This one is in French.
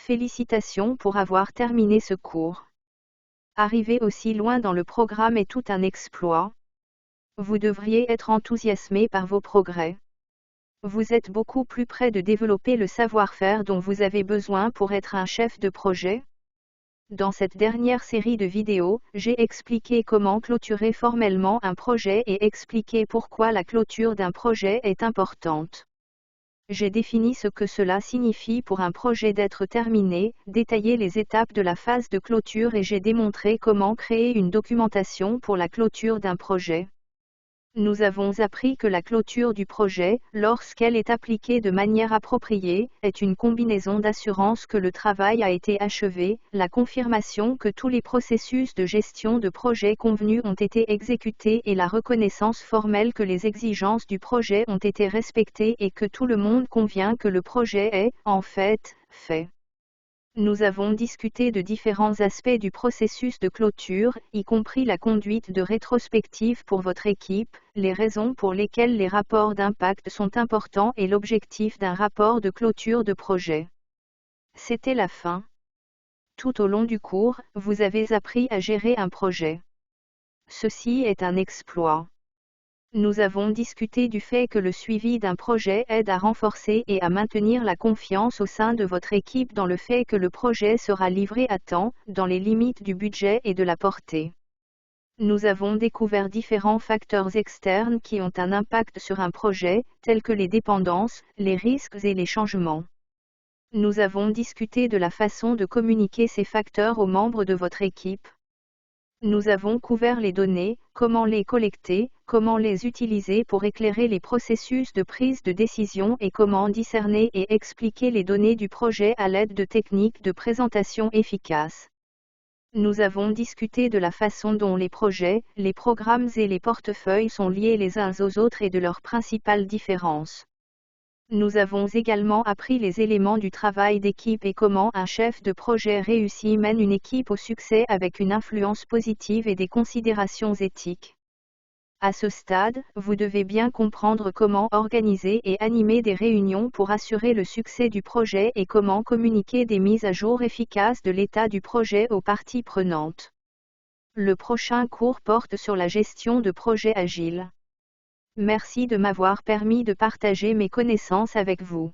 Félicitations pour avoir terminé ce cours. Arriver aussi loin dans le programme est tout un exploit. Vous devriez être enthousiasmé par vos progrès. Vous êtes beaucoup plus près de développer le savoir-faire dont vous avez besoin pour être un chef de projet. Dans cette dernière série de vidéos, j'ai expliqué comment clôturer formellement un projet et expliqué pourquoi la clôture d'un projet est importante. J'ai défini ce que cela signifie pour un projet d'être terminé, détaillé les étapes de la phase de clôture et j'ai démontré comment créer une documentation pour la clôture d'un projet. Nous avons appris que la clôture du projet, lorsqu'elle est appliquée de manière appropriée, est une combinaison d'assurance que le travail a été achevé, la confirmation que tous les processus de gestion de projet convenus ont été exécutés et la reconnaissance formelle que les exigences du projet ont été respectées et que tout le monde convient que le projet est, en fait, fait. Nous avons discuté de différents aspects du processus de clôture, y compris la conduite de rétrospective pour votre équipe, les raisons pour lesquelles les rapports d'impact sont importants et l'objectif d'un rapport de clôture de projet. C'était la fin. Tout au long du cours, vous avez appris à gérer un projet. Ceci est un exploit. Nous avons discuté du fait que le suivi d'un projet aide à renforcer et à maintenir la confiance au sein de votre équipe dans le fait que le projet sera livré à temps, dans les limites du budget et de la portée. Nous avons découvert différents facteurs externes qui ont un impact sur un projet, tels que les dépendances, les risques et les changements. Nous avons discuté de la façon de communiquer ces facteurs aux membres de votre équipe. Nous avons couvert les données, comment les collecter, comment les utiliser pour éclairer les processus de prise de décision et comment discerner et expliquer les données du projet à l'aide de techniques de présentation efficaces. Nous avons discuté de la façon dont les projets, les programmes et les portefeuilles sont liés les uns aux autres et de leurs principales différences. Nous avons également appris les éléments du travail d'équipe et comment un chef de projet réussi mène une équipe au succès avec une influence positive et des considérations éthiques. À ce stade, vous devez bien comprendre comment organiser et animer des réunions pour assurer le succès du projet et comment communiquer des mises à jour efficaces de l'état du projet aux parties prenantes. Le prochain cours porte sur la gestion de projets agiles. Merci de m'avoir permis de partager mes connaissances avec vous.